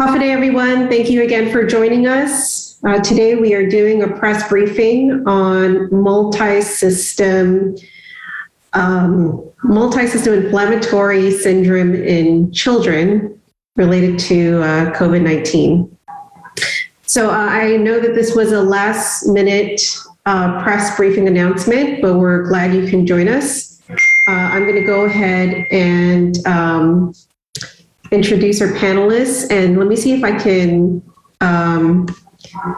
Good day, everyone. Thank you again for joining us. Today we are doing a press briefing on multisystem inflammatory syndrome in children related to COVID-19. So I know that this was a last minute press briefing announcement, but we're glad you can join us. I'm going to go ahead and introduce our panelists, and let me see if I can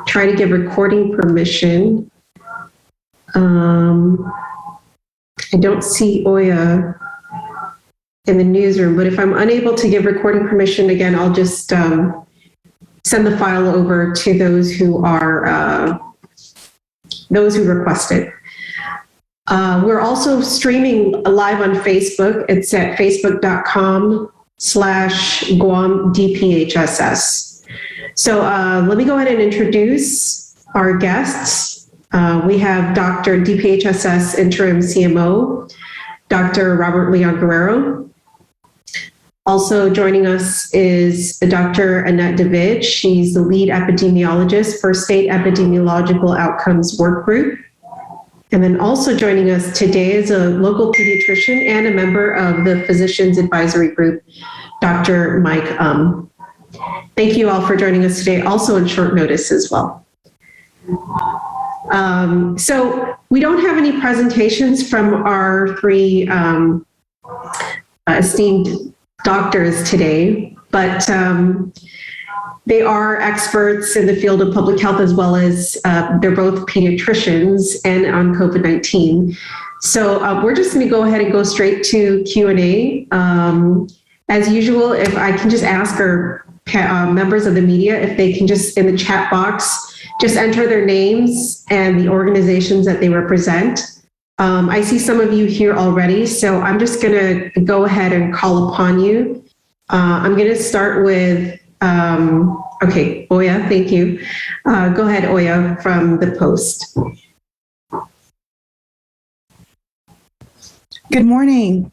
try to give recording permission. I don't see Oya in the newsroom, but if I'm unable to give recording permission, again, I'll just send the file over to those who are those who requested. We're also streaming live on Facebook. It's at facebook.com/Guam DPHSS. So let me go ahead and introduce our guests. We have Dr. DPHSS Interim CMO, Dr. Robert Leon Guerrero. Also joining us is Dr. Annette David. She's the lead epidemiologist for State Epidemiological Outcomes Workgroup. And then also joining us today is a local pediatrician and a member of the Physicians Advisory Group, Dr. Mike. Thank you all for joining us today, also on short notice as well. So we don't have any presentations from our three esteemed doctors today, but they are experts in the field of public health, as well as they're both pediatricians and on COVID-19. So we're just going to go ahead and go straight to Q&A. As usual, if I can just ask our members of the media if they can just, in the chat box, just enter their names and the organizations that they represent. I see some of you here already, so I'm just going to go ahead and call upon you. I'm going to start with okay, Oya, thank you. Go ahead, Oya, from the Post. Good morning.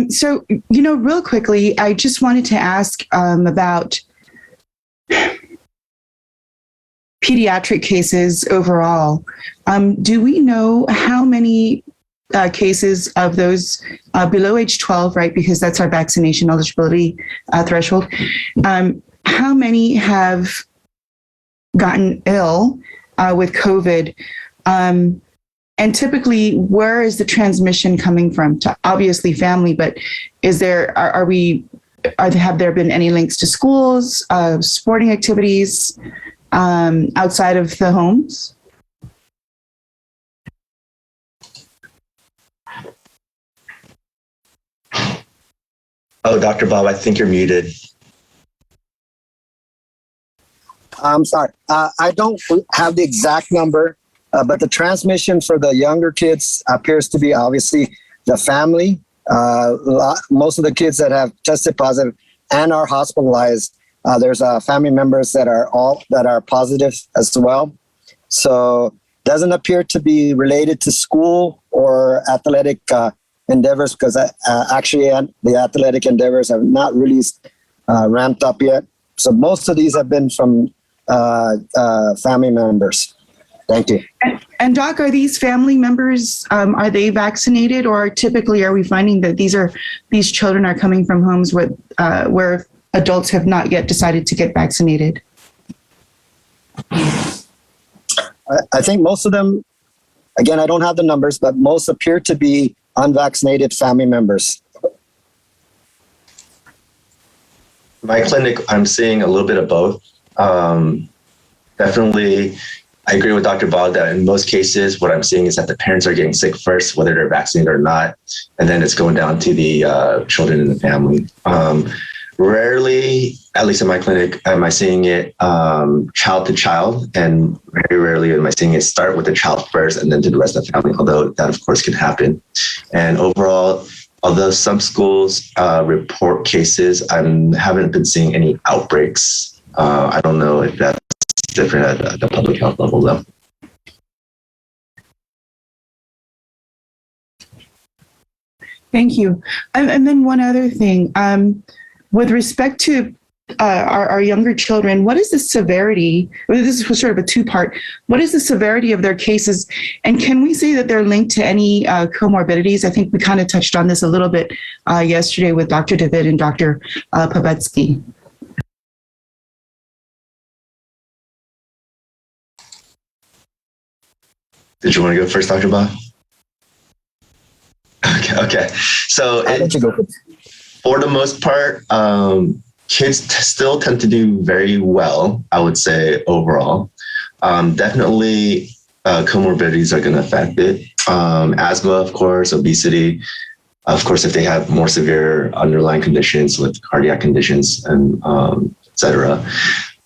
So, real quickly, I just wanted to ask about pediatric cases overall. Do we know how many cases of those below age 12, right, because that's our vaccination eligibility threshold, how many have gotten ill with COVID? And typically, where is the transmission coming from? To obviously family, but have there been any links to schools, sporting activities outside of the homes? Oh, Dr. Bob, I think you're muted. I'm sorry. I don't have the exact number, but the transmission for the younger kids appears to be obviously the family. Most of the kids that have tested positive and are hospitalized, there's family members that are positive as well. So doesn't appear to be related to school or athletic endeavors, because actually the athletic endeavors have not really ramped up yet. So most of these have been from family members. Thank you. And Doc, are these family members, are they vaccinated, or typically are we finding that these children are coming from homes where adults have not yet decided to get vaccinated? I think most of them, again, I don't have the numbers, but most appear to be unvaccinated family members. My clinic, I'm seeing a little bit of both. Definitely, I agree with Dr. Bob that in most cases, what I'm seeing is that the parents are getting sick first, whether they're vaccinated or not, and then it's going down to the children in the family. Rarely, at least in my clinic, am I seeing it child to child, and very rarely am I seeing it start with the child first and then to the rest of the family, although that of course can happen. And overall, although some schools report cases, I haven't been seeing any outbreaks. I don't know if that's different at the public health level though. Thank you. And then one other thing. with respect to our younger children, what is the severity? Well, this is sort of a two-part. What is the severity of their cases? And can we say that they're linked to any comorbidities? I think we kind of touched on this a little bit yesterday with Dr. David and Dr. Pavetsky. Did you want to go first, Dr. Ba? Okay. So for the most part, kids still tend to do very well, I would say, overall. Definitely comorbidities are going to affect it. Asthma, of course, obesity. Of course, if they have more severe underlying conditions with cardiac conditions and et cetera.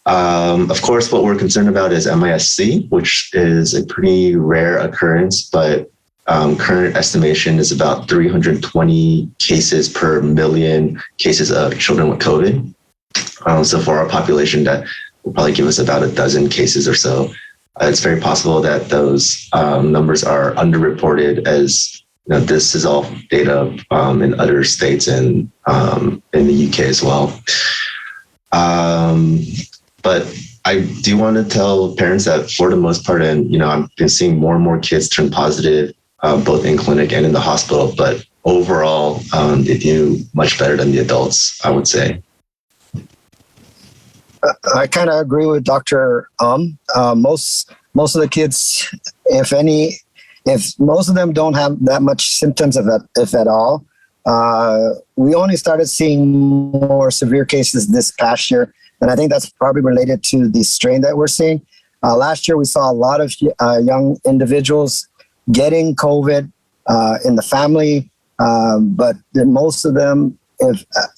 Of course, what we're concerned about is MIS-C, which is a pretty rare occurrence, but current estimation is about 320 cases per million cases of children with COVID. So for our population, that will probably give us about a dozen cases or so. It's very possible that those numbers are underreported, as you know, this is all data in other states and in the UK as well. But I do want to tell parents that for the most part, and I've been seeing more and more kids turn positive, both in clinic and in the hospital, but overall, they do much better than the adults, I would say. I kind of agree with Dr. Most of the kids, if most of them don't have that much symptoms if at all. We only started seeing more severe cases this past year, and I think that's probably related to the strain that we're seeing. Last year, we saw a lot of young individuals getting COVID in the family, but most of them,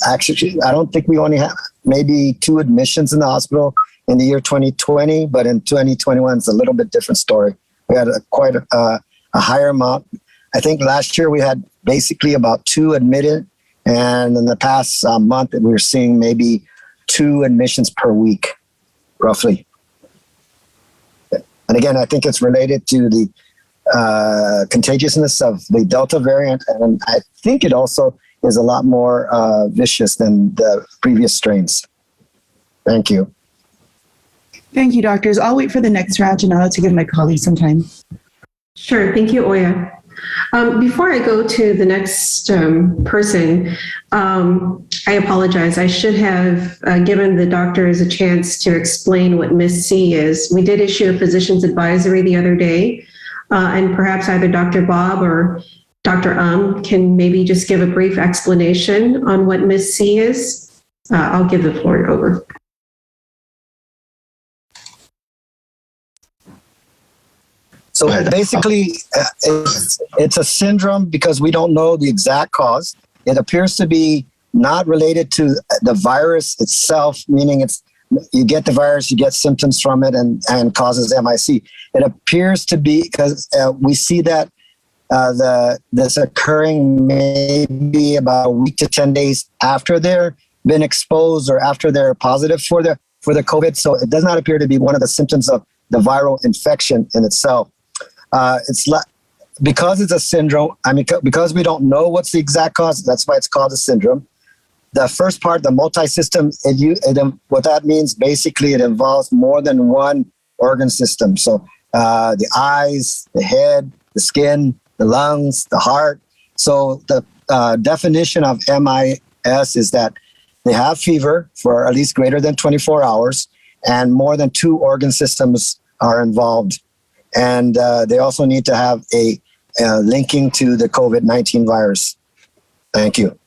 actually, I don't think we only have maybe 2 admissions in the hospital in the year 2020, but in 2021, it's a little bit different story. We had quite a higher amount. I think last year we had basically about 2 admitted, and in the past month, we were seeing maybe 2 admissions per week, roughly. And again, I think it's related to the contagiousness of the Delta variant, and I think it also is a lot more vicious than the previous strains. Thank you. Thank you, doctors. I'll wait for the next round, and I'll to give my colleagues some time. Sure. Thank you, Oya. Before I go to the next person, I apologize. I should have given the doctors a chance to explain what MIS-C is. We did issue a physician's advisory the other day, and perhaps either Dr. Bob or Dr. Can maybe just give a brief explanation on what MIS-C is. I'll give the floor over. So basically, it's a syndrome because we don't know the exact cause. It appears to be not related to the virus itself, meaning you get the virus, you get symptoms from it, and causes MIC. It appears to be because we see that this occurring maybe about a week to 10 days after they're been exposed or after they're positive for the COVID. So it does not appear to be one of the symptoms of the viral infection in itself. Because it's a syndrome. I mean, because we don't know what's the exact cause. That's why it's called a syndrome. The first part, the multisystem, what that means, basically, it involves more than one organ system. So the eyes, the head, the skin, the lungs, the heart. So the definition of MIS is that they have fever for at least greater than 24 hours, and more than 2 organ systems are involved. And they also need to have a linking to the COVID-19 virus. Thank you.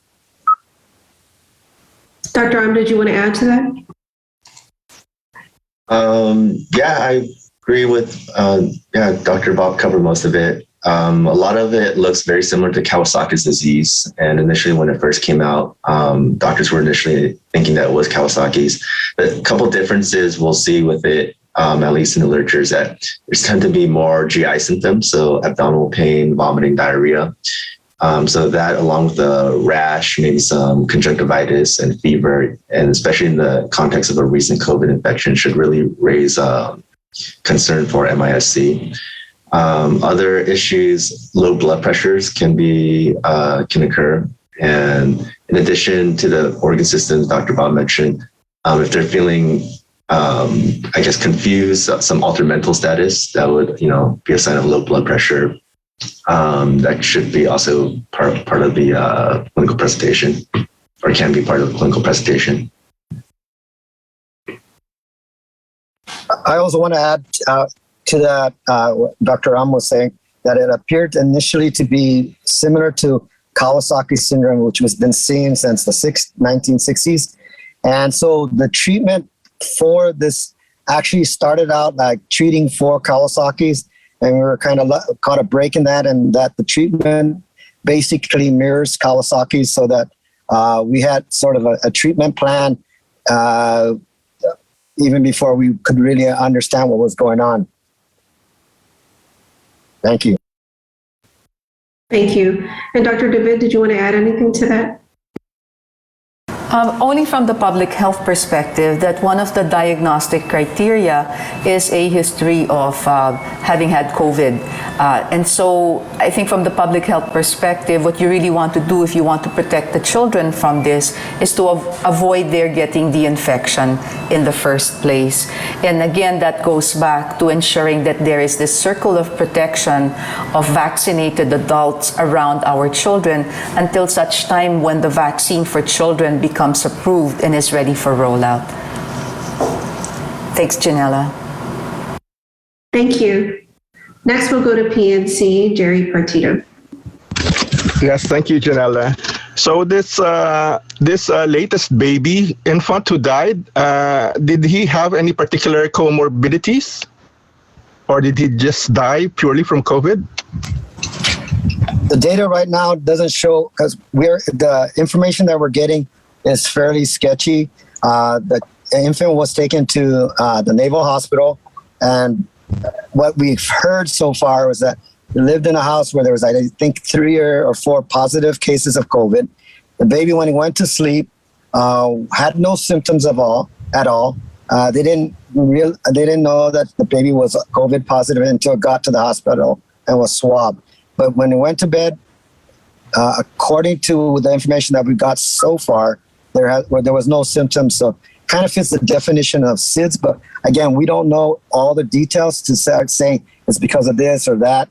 Dr. Did you want to add to that? Yeah, I agree with, Dr. Bob covered most of it. A lot of it looks very similar to Kawasaki's disease. And initially when it first came out, doctors were initially thinking that it was Kawasaki's. The couple differences we'll see with it, at least in the literature, is that there's tend to be more GI symptoms, so abdominal pain, vomiting, diarrhea. So that, along with the rash, maybe some conjunctivitis and fever, and especially in the context of a recent COVID infection, should really raise concern for MIS-C. Other issues, low blood pressures can occur, and In addition to the organ systems Dr. Bob mentioned, if they're feeling, confused, some altered mental status, that would, be a sign of low blood pressure. That should be also part of the clinical presentation, or can be part of the clinical presentation. I also want to add to that, what Dr. Ram was saying, that it appeared initially to be similar to Kawasaki syndrome, which has been seen since the 1960s. And so the treatment for this actually started out like treating for Kawasaki's, and we were kind of caught a break in that, and that the treatment basically mirrors Kawasaki's, so that we had sort of a treatment plan even before we could really understand what was going on. Thank you. Thank you. And Dr. David, did you want to add anything to that? Only from the public health perspective, that one of the diagnostic criteria is a history of having had COVID. And so I think from the public health perspective, what you really want to do if you want to protect the children from this is to avoid their getting the infection in the first place. And again, that goes back to ensuring that there is this circle of protection of vaccinated adults around our children until such time when the vaccine for children becomes approved and is ready for rollout. Thanks, Janella. Thank you. Next, we'll go to PNC, Jerry Partito. Yes, thank you, Janella. So this latest baby infant who died, did he have any particular comorbidities, or did he just die purely from COVID? The data right now doesn't show, because the information that we're getting is fairly sketchy. The infant was taken to the Naval Hospital, and what we've heard so far was that he lived in a house where there was, I think, 3 or 4 positive cases of COVID. The baby, when he went to sleep, had no symptoms at all. They didn't know that the baby was COVID positive until it got to the hospital and was swabbed. But when he went to bed, according to the information that we got so far, there was no symptoms. So kind of fits the definition of SIDS, but again, we don't know all the details to start saying it's because of this or that.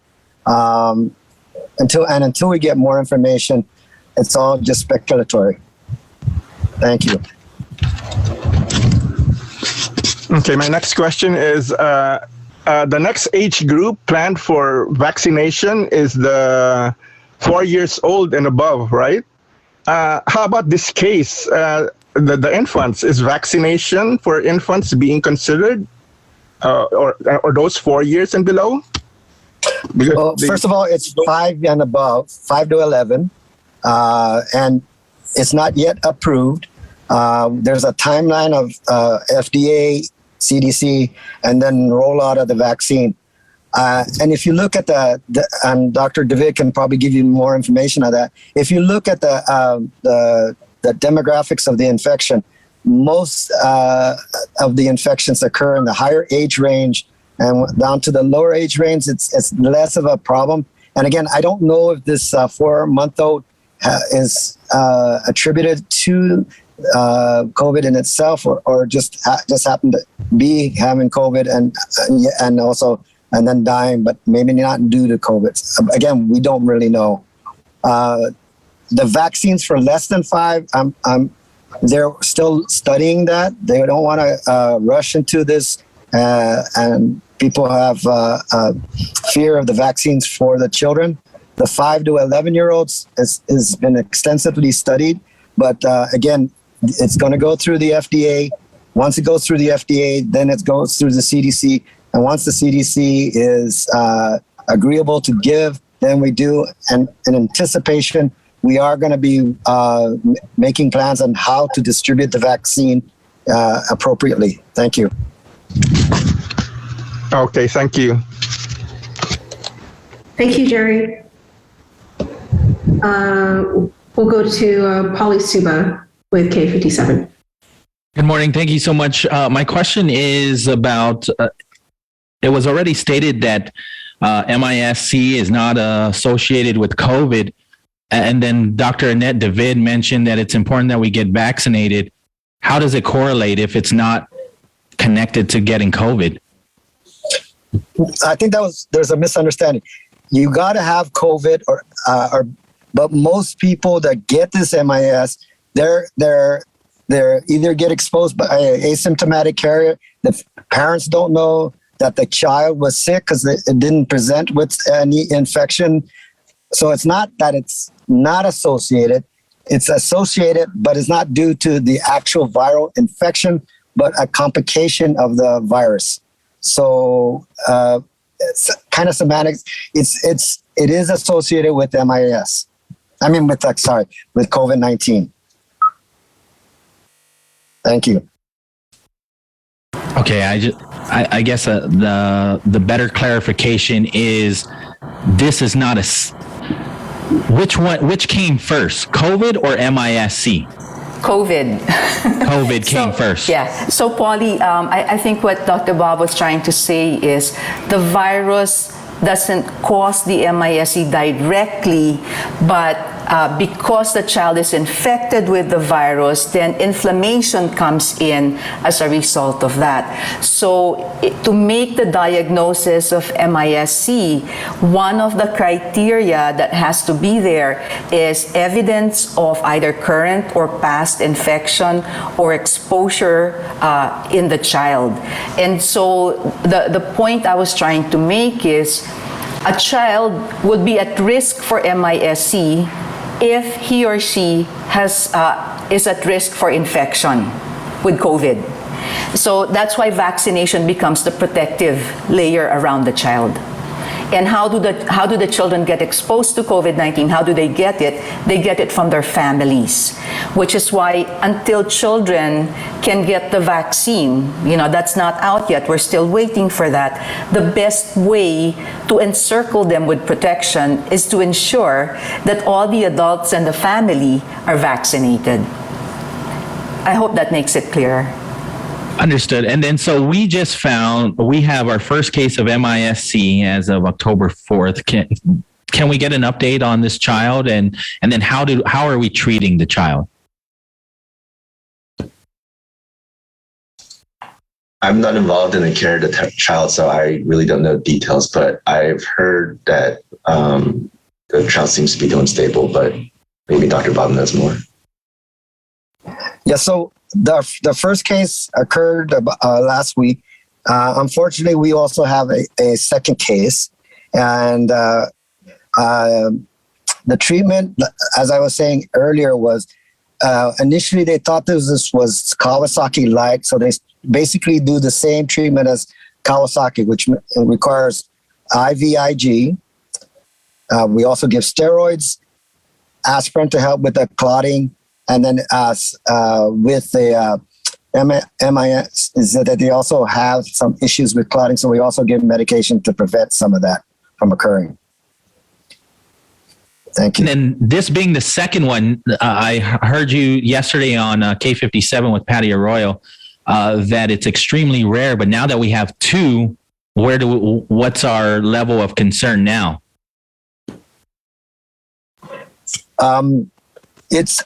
Until we get more information, it's all just speculatory. Thank you. Okay, my next question is, the next age group planned for vaccination is the 4 years old and above, right? How about this case, the infants? Is vaccination for infants being considered, or those 4 years and below? Well, first of all, it's 5 and above, 5 to 11, and it's not yet approved. There's a timeline of FDA, CDC, and then rollout of the vaccine. And if you look at and Dr. David can probably give you more information on that. If you look at the demographics of the infection, most of the infections occur in the higher age range, and down to the lower age range, it's less of a problem. And again, I don't know if this 4-month-old is attributed to COVID in itself, or just happened to be having COVID and then dying, but maybe not due to COVID. Again, we don't really know. The vaccines for less than 5, they're still studying that. They don't want to rush into this, and people have fear of the vaccines for the children. The 5 to 11-year-olds has been extensively studied, but again, it's going to go through the FDA. Once it goes through the FDA, then it goes through the CDC. And once the CDC is agreeable to give, then we do. And in anticipation, we are going to be making plans on how to distribute the vaccine appropriately. Thank you. Okay, thank you. Thank you, Jerry. We'll go to Polly Suba with K57. Good morning. Thank you so much. My question is about, it was already stated that MIS-C is not associated with COVID. And then Dr. Annette David mentioned that it's important that we get vaccinated. How does it correlate if it's not connected to getting COVID? I think there's a misunderstanding. You got to have COVID but most people that get this MIS, they're either get exposed by an asymptomatic carrier. The parents don't know that the child was sick because it didn't present with any infection. So it's not that it's not associated. It's associated, but it's not due to the actual viral infection, but a complication of the virus. So it's kind of semantics. It is associated with MIS. I mean, with COVID-19. Thank you. Okay, I guess the better clarification is this is not which came first, COVID or MIS-C? COVID. COVID came first. Yeah. So, Paulie, I think what Dr. Bob was trying to say is the virus doesn't cause the MIS-C directly, but because the child is infected with the virus, then inflammation comes in as a result of that. So to make the diagnosis of MIS-C, one of the criteria that has to be there is evidence of either current or past infection or exposure in the child. And so the point I was trying to make is a child would be at risk for MIS-C if he or she is at risk for infection with COVID. So that's why vaccination becomes the protective layer around the child. And how do the children get exposed to COVID-19? How do they get it? They get it from their families, which is why until children can get the vaccine, that's not out yet. We're still waiting for that. The best way to encircle them with protection is to ensure that all the adults and the family are vaccinated. I hope that makes it clear. Understood. And then so we just found we have our first case of MIS-C as of October 4th. Can we get an update on this child and then how are we treating the child? I'm not involved in the care of the child, so I really don't know details, but I've heard that the child seems to be doing stable, but maybe Dr. Bob knows more. Yeah, so the first case occurred last week. Unfortunately, we also have a second case, and the treatment, as I was saying earlier, was initially they thought this was Kawasaki light, so they basically do the same treatment as Kawasaki, which requires IVIG. We also give steroids, aspirin to help with the clotting. And then with the MIS is that they also have some issues with clotting. So we also give medication to prevent some of that from occurring. Thank you. And then this being the second one, I heard you yesterday on K57 with Patty Arroyo that it's extremely rare. But now that we have two, what's our level of concern now? It's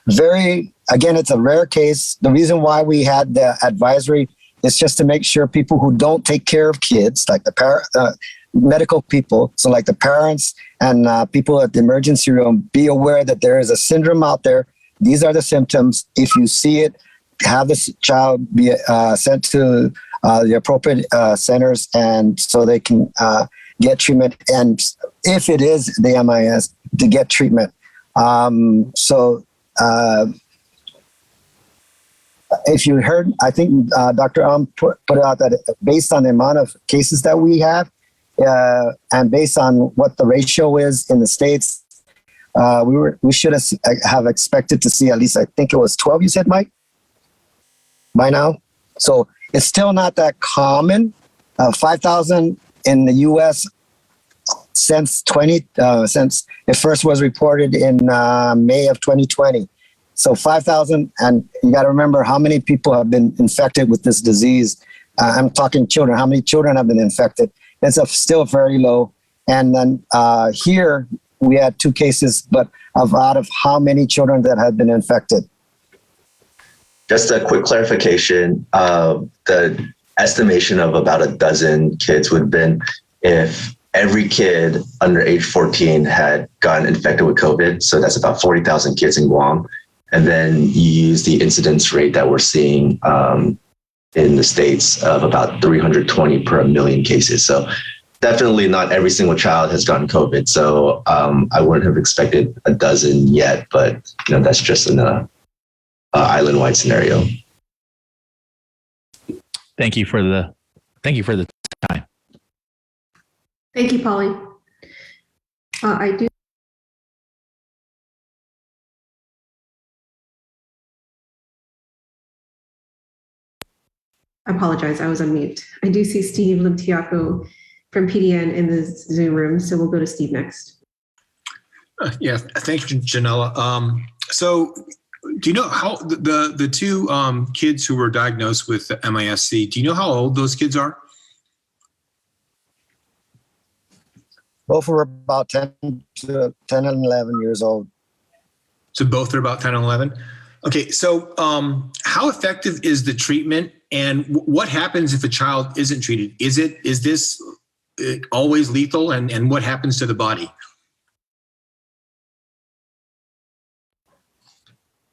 it's a rare case. The reason why we had the advisory is just to make sure people who don't take care of kids, like the medical people, so like the parents and people at the emergency room, be aware that there is a syndrome out there. These are the symptoms. If you see it, have this child be sent to the appropriate centers, and so they can get treatment. And if it is the MIS, to get treatment. If you heard, I think Dr. put it out that based on the amount of cases that we have and based on what the ratio is in the States, we should have expected to see at least, I think it was 12, you said, Mike, by now. So it's still not that common. 5,000 in the U.S. since it first was reported in May of 2020. So 5,000, and you got to remember how many people have been infected with this disease. I'm talking children. How many children have been infected? It's still very low. And then here, we had 2 cases, but out of how many children that had been infected? Just a quick clarification. The estimation of about a dozen kids would have been if every kid under age 14 had gotten infected with COVID. So that's about 40,000 kids in Guam. And then you use the incidence rate that we're seeing in the States of about 320 per million cases. So definitely not every single child has gotten COVID. So I wouldn't have expected a dozen yet, but that's just an island-wide scenario. Thank you for the time. Thank you, Polly. I apologize, I was on mute. I do see Steve Limtiaco from PDN in the Zoom room, so we'll go to Steve next. Yeah, thanks, Janella. So do you know how the 2 kids who were diagnosed with MIS-C, do you know how old those kids are? Both were about 10 and 11 years old. So both are about 10 and 11? Okay, so how effective is the treatment, and what happens if a child isn't treated? Is this always lethal, and what happens to the body?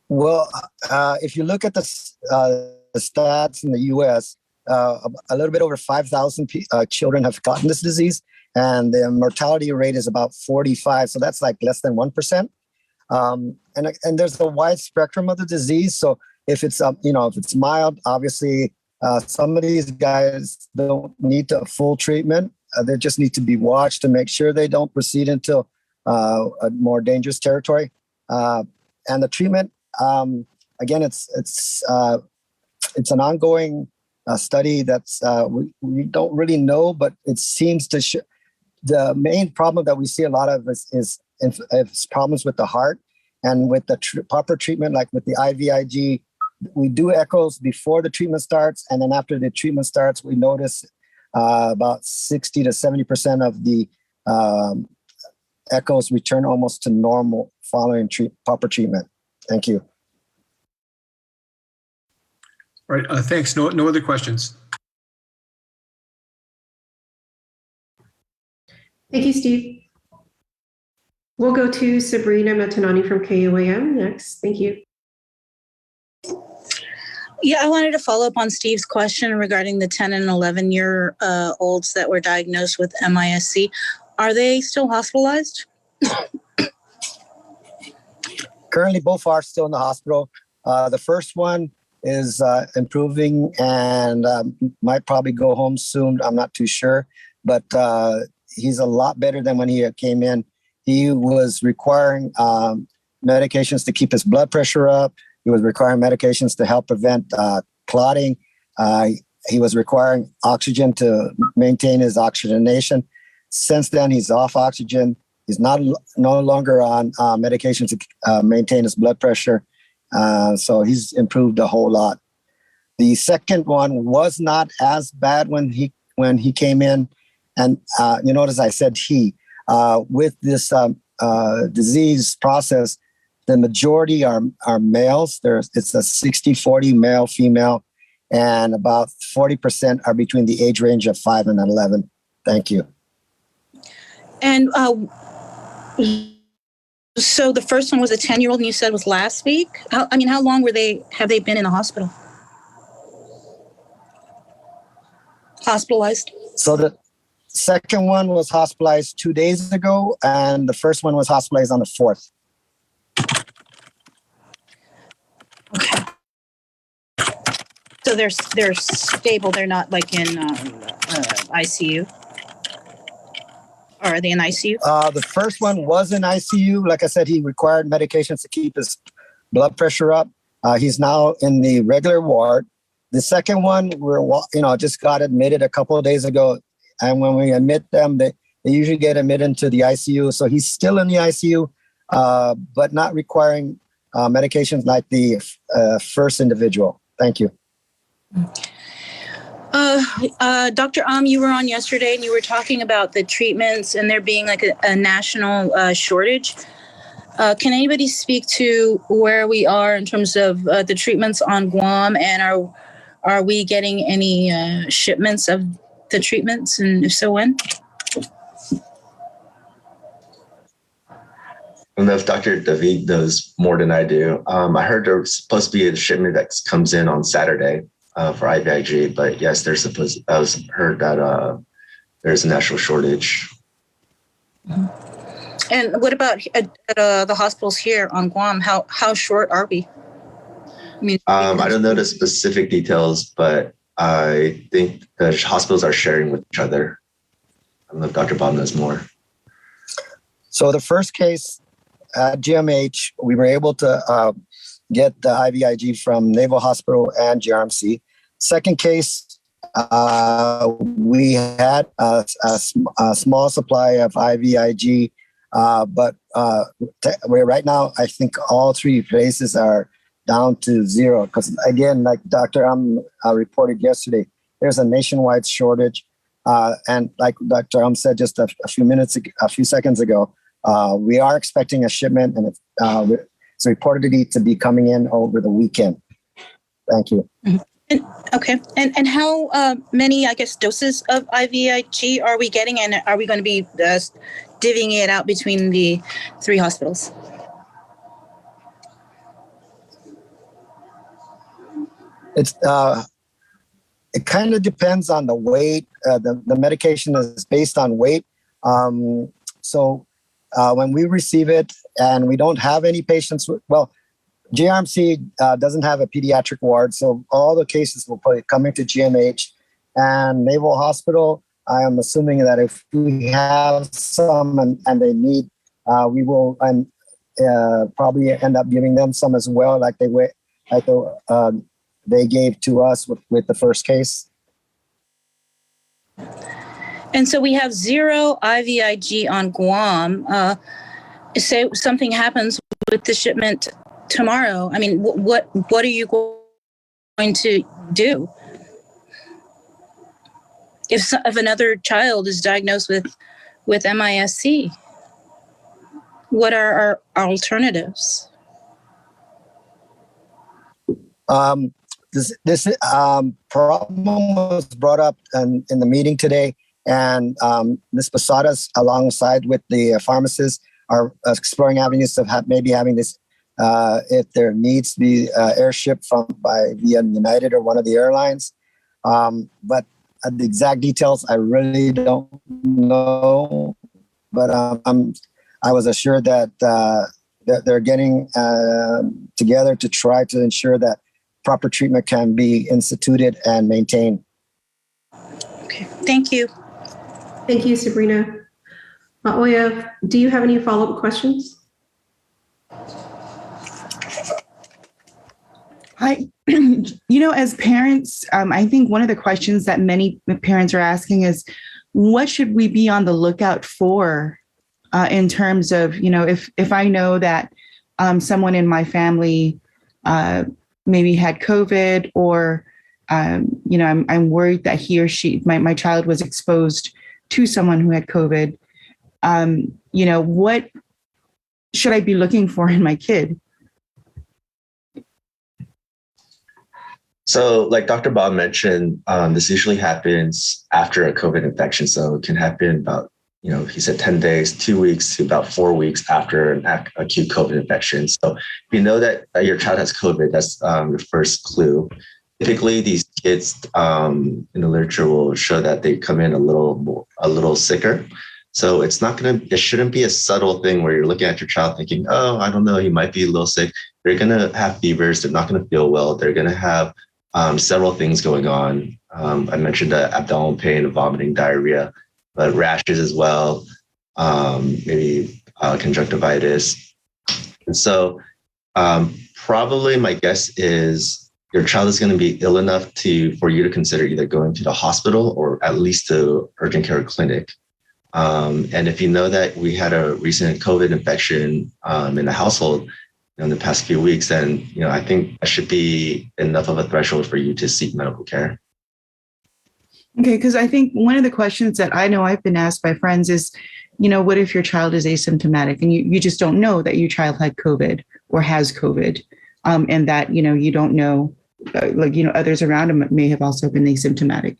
Well, if you look at the stats in the U.S., a little bit over 5,000 children have gotten this disease, and the mortality rate is about 45. So that's like less than 1%. And there's a wide spectrum of the disease. So if it's if it's mild, obviously some of these guys don't need a full treatment. They just need to be watched to make sure they don't proceed into a more dangerous territory. And the treatment, again, it's an ongoing study that's we don't really know, but it seems to the main problem that we see a lot of is problems with the heart, and with the proper treatment, like with the IVIG, we do echoes before the treatment starts, and then after the treatment starts, we notice about 60 to 70% of the echoes return almost to normal following proper treatment. Thank you. All right, thanks. No other questions. Thank you, Steve. We'll go to Sabrina Matanani from KUAM next. Thank you. Yeah, I wanted to follow up on Steve's question regarding the 10 and 11-year-olds that were diagnosed with MIS-C. Are they still hospitalized? Currently, both are still in the hospital. The first one is improving and might probably go home soon. I'm not too sure, but he's a lot better than when he came in. He was requiring medications to keep his blood pressure up. He was requiring medications to help prevent clotting. He was requiring oxygen to maintain his oxygenation. Since then, he's off oxygen. He's no longer on medication to maintain his blood pressure. So he's improved a whole lot. The second one was not as bad when he came in. And you notice I said with this disease process, the majority are males. It's a 60-40 male-female, and about 40% are between the age range of 5 and 11. Thank you. And so the first one was a 10-year-old, and you said was last week? How long have they been in the hospital? Hospitalized? So the second one was hospitalized 2 days ago, and the first one was hospitalized on the 4th. Okay. So they're stable. They're not like in ICU. Or are they in ICU? The first one was in ICU. Like I said, he required medications to keep his blood pressure up. He's now in the regular ward. The second one, just got admitted a couple of days ago. And when we admit them, they usually get admitted into the ICU. So he's still in the ICU, but not requiring medications like the first individual. Thank you. Dr. You were on yesterday and you were talking about the treatments and there being like a national shortage. Can anybody speak to where we are in terms of the treatments on Guam, and are we getting any shipments of the treatments, and if so, when? I don't know if Dr. David knows more than I do. I heard there's supposed to be a shipment that comes in on Saturday for IVIG, but yes, I heard that there's a national shortage. And what about at the hospitals here on Guam? How short are we? I don't know the specific details, but I think the hospitals are sharing with each other. I don't know if Dr. Bob knows more. So the first case at GMH, we were able to get the IVIG from Naval Hospital and GRMC. Second case, we had a small supply of IVIG, but right now, I think all three places are down to zero. Because again, like Dr. reported yesterday, there's a nationwide shortage. And like Dr. said just a few seconds ago, we are expecting a shipment, and it's reported to be coming in over the weekend. Thank you. Okay. And how many, I guess, doses of IVIG are we getting, and are we going to be divvying it out between the three hospitals? It kind of depends on the weight. The medication is based on weight. So when we receive it and we don't have any patients, GRMC doesn't have a pediatric ward, so all the cases will probably come into GMH. And Naval Hospital, I am assuming that if we have some and they need, we will probably end up giving them some as well, like they gave to us with the first case. And so we have zero IVIG on Guam. Say something happens with the shipment tomorrow. I mean, what are you going to do if another child is diagnosed with MISC? What are our alternatives? This problem was brought up in the meeting today, and Ms. Posadas, alongside with the pharmacists, are exploring avenues of maybe having this, if there needs to be airship via United or one of the airlines. But the exact details, I really don't know. But I was assured that they're getting together to try to ensure that proper treatment can be instituted and maintained. Okay, thank you. Thank you, Sabrina. Oya, do you have any follow-up questions? Hi. As parents, I think one of the questions that many parents are asking is, what should we be on the lookout for in terms of, if I know that someone in my family maybe had COVID, or, I'm worried that he or she, my child was exposed to someone who had COVID. What should I be looking for in my kid? So like Dr. Bob mentioned, this usually happens after a COVID infection. So it can happen about, he said 10 days, 2 weeks to about 4 weeks after an acute COVID infection. So if you know that your child has COVID, that's your first clue. Typically, these kids in the literature will show that they come in a little sicker. So it shouldn't be a subtle thing where you're looking at your child thinking, oh, I don't know, he might be a little sick. They're going to have fevers. They're not going to feel well. They're going to have several things going on. I mentioned the abdominal pain, vomiting, diarrhea, but rashes as well, maybe conjunctivitis. And so probably my guess is your child is going to be ill enough for you to consider either going to the hospital or at least to urgent care clinic. And if you know that we had a recent COVID infection in the household in the past few weeks, then I think that should be enough of a threshold for you to seek medical care. Okay, because I think one of the questions that I know I've been asked by friends is, what if your child is asymptomatic and you just don't know that your child had COVID or has COVID, and that, you don't know, others around them may have also been asymptomatic.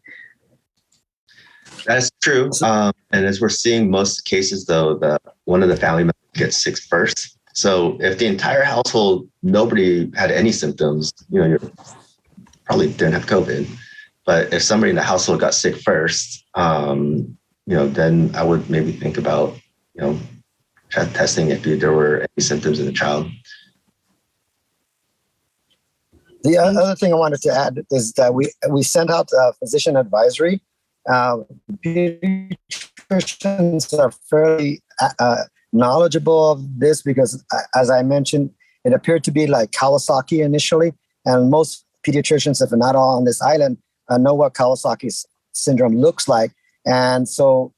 That's true. And as we're seeing most cases, though, one of the family members gets sick first. So if the entire household, nobody had any symptoms, you probably didn't have COVID. But if somebody in the household got sick first, then I would maybe think about, testing if there were any symptoms in the child. The other thing I wanted to add is that we sent out a physician advisory. Pediatricians are fairly knowledgeable of this because, as I mentioned, it appeared to be like Kawasaki initially, and most pediatricians, if not all on this island, know what Kawasaki's syndrome looks like. And so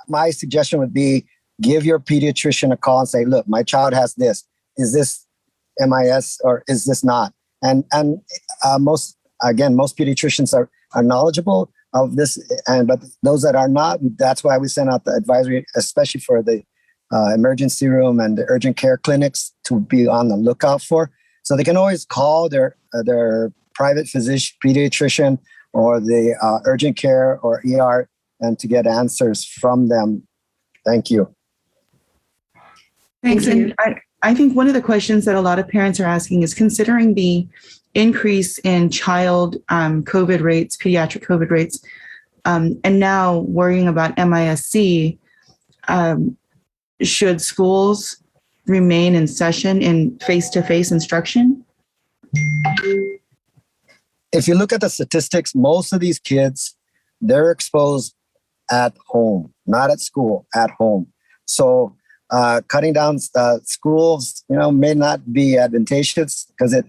my suggestion would be give your pediatrician a call and say, look, my child has this. Is this MIS or is this not? And most pediatricians are knowledgeable of this, but those that are not, that's why we send out the advisory, especially for the emergency room and the urgent care clinics to be on the lookout for. So they can always call their private physician, pediatrician, or the urgent care or ER, and to get answers from them. Thank you. Thanks. And I think one of the questions that a lot of parents are asking is, considering the increase in child COVID rates, pediatric COVID rates, and now worrying about MIS-C, should schools remain in session in face-to-face instruction? If you look at the statistics, most of these kids, they're exposed at home, not at school, at home. So cutting down schools, may not be advantageous because it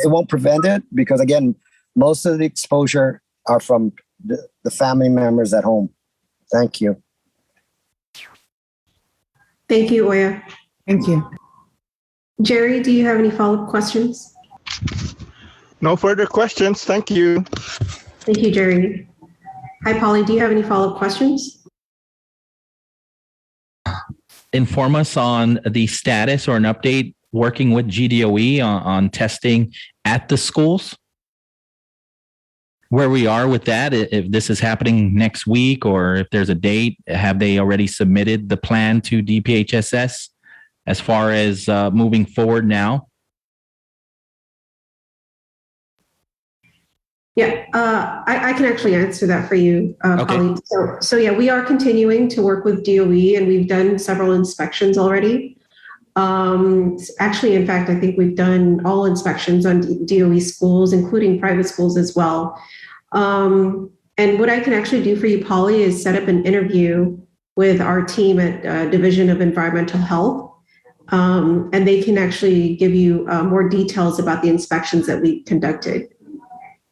won't prevent it, because again, most of the exposure are from the family members at home. Thank you. Thank you, Oya. Thank you. Jerry, do you have any follow-up questions? No further questions. Thank you. Thank you, Jerry. Hi, Polly. Do you have any follow-up questions? Inform us on the status or an update working with GDOE on testing at the schools, where we are with that, if this is happening next week or if there's a date. Have they already submitted the plan to DPHSS as far as moving forward now? Yeah, I can actually answer that for you, Polly. So yeah, we are continuing to work with DOE, and we've done several inspections already. Actually, in fact, I think we've done all inspections on DOE schools, including private schools as well. And what I can actually do for you, Polly, is set up an interview with our team at Division of Environmental Health, and they can actually give you more details about the inspections that we conducted,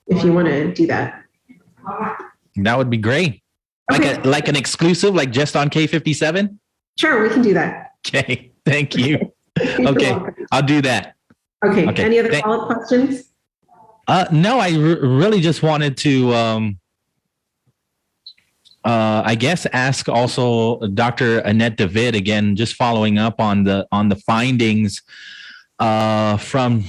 if you want to do that. That would be great. Like an exclusive, like just on K57? Sure, we can do that. Okay, thank you. Okay, I'll do that. Okay. Any other follow-up questions? No, I really just wanted to, I guess, ask also Dr. Annette David again, just following up on the findings from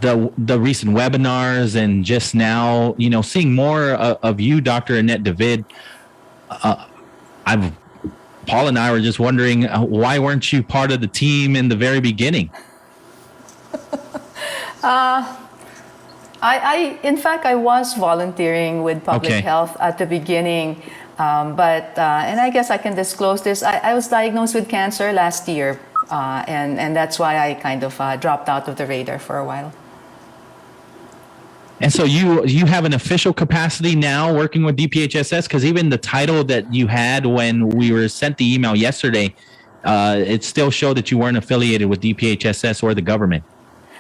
the recent webinars, and just now, seeing more of you, Dr. Annette David. Paul and I were just wondering, why weren't you part of the team in the very beginning? In fact, I was volunteering with public health at the beginning, but I guess I can disclose this. I was diagnosed with cancer last year, and that's why I kind of dropped out of the radar for a while. And so you have an official capacity now working with DPHSS, because even the title that you had when we were sent the email yesterday, it still showed that you weren't affiliated with DPHSS or the government.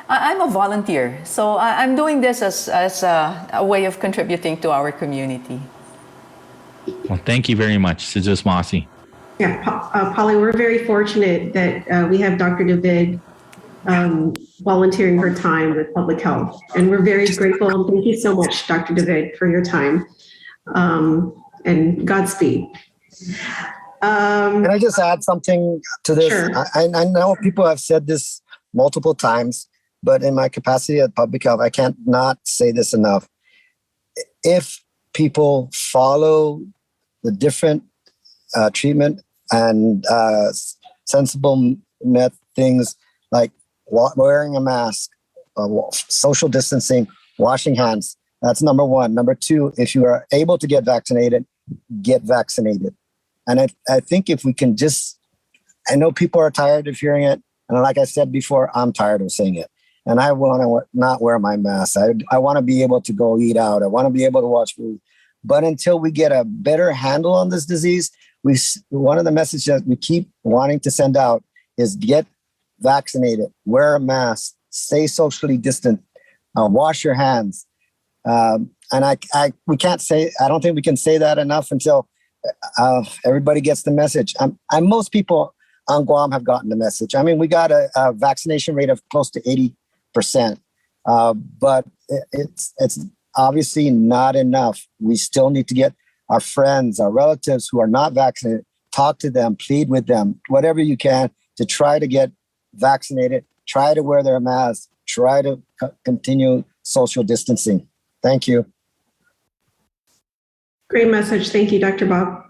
I'm a volunteer, so I'm doing this as a way of contributing to our community. Well, thank you very much, Sijus Masi. Yeah, Polly, we're very fortunate that we have Dr. David volunteering her time with public health. And we're very grateful. And thank you so much, Dr. David, for your time. And Godspeed. Can I just add something to this? Sure. I know people have said this multiple times, but in my capacity at public health, I can't not say this enough. If people follow the different treatment and sensible things like wearing a mask, social distancing, washing hands, that's number one. Number two, if you are able to get vaccinated, get vaccinated. And I think if we can just, I know people are tired of hearing it. And like I said before, I'm tired of saying it. And I want to not wear my mask. I want to be able to go eat out. I want to be able to watch food. But until we get a better handle on this disease, one of the messages that we keep wanting to send out is get vaccinated, wear a mask, stay socially distant, wash your hands. And we can't say, I don't think we can say that enough until everybody gets the message. Most people on Guam have gotten the message. I mean, we got a vaccination rate of close to 80%, but it's obviously not enough. We still need to get our friends, our relatives who are not vaccinated, talk to them, plead with them, whatever you can to try to get vaccinated, try to wear their masks, try to continue social distancing. Thank you. Great message. Thank you, Dr. Bob.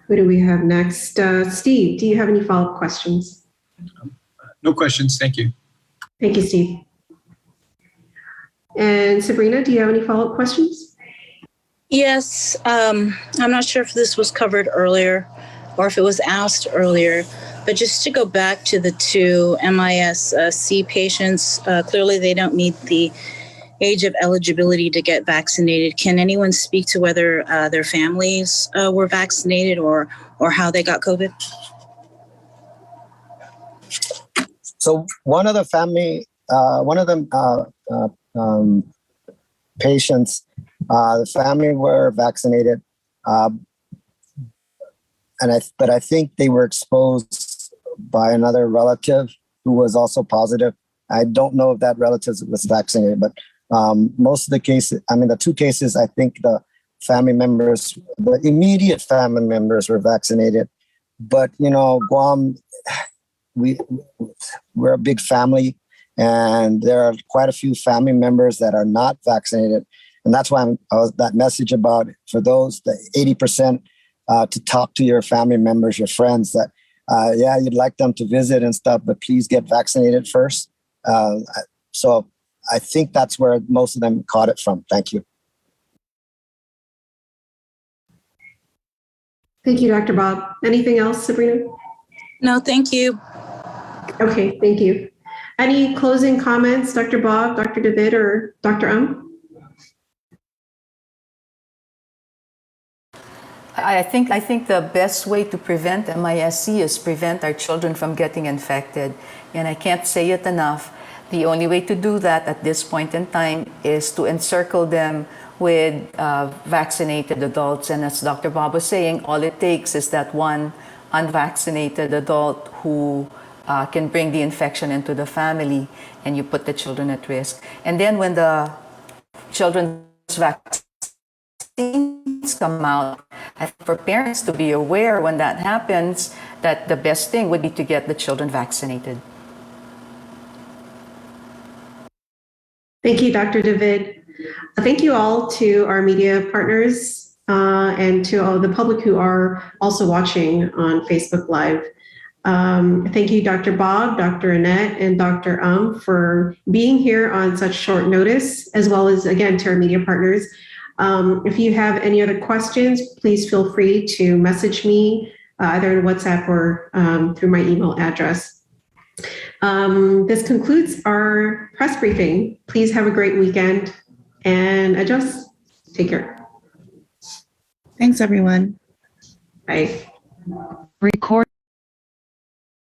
Who do we have next? Steve, do you have any follow-up questions? No questions. Thank you. Thank you, Steve. And Sabrina, do you have any follow-up questions? Yes, I'm not sure if this was covered earlier or if it was asked earlier, but just to go back to the two MIS-C patients, clearly they don't meet the age of eligibility to get vaccinated. Can anyone speak to whether their families were vaccinated or how they got COVID? So one of the patients, the family were vaccinated, but I think they were exposed by another relative who was also positive. I don't know if that relative was vaccinated, but most of the cases, the two cases, I think the family members, the immediate family members were vaccinated. But, Guam, we're a big family, and there are quite a few family members that are not vaccinated. And that's why that message about, for those, the 80%, to talk to your family members, your friends, that, you'd like them to visit and stuff, but please get vaccinated first. So I think that's where most of them caught it from. Thank you. Thank you, Dr. Bob. Anything else, Sabrina? No, thank you. Okay, thank you. Any closing comments, Dr. Bob, Dr. David, or Dr. I think the best way to prevent MIS-C is prevent our children from getting infected. And I can't say it enough. The only way to do that at this point in time is to encircle them with vaccinated adults. And as Dr. Bob was saying, all it takes is that one unvaccinated adult who can bring the infection into the family, and you put the children at risk. And then when the children's vaccines come out, I think for parents to be aware when that happens, that the best thing would be to get the children vaccinated. Thank you, Dr. David. Thank you all to our media partners and to all the public who are also watching on Facebook Live. Thank you, Dr. Bob, Dr. Annette, and Dr. For being here on such short notice, as well as, again, to our media partners. If you have any other questions, please feel free to message me either in WhatsApp or through my email address. This concludes our press briefing. Please have a great weekend and adjust. Take care. Thanks, everyone. Bye. Record.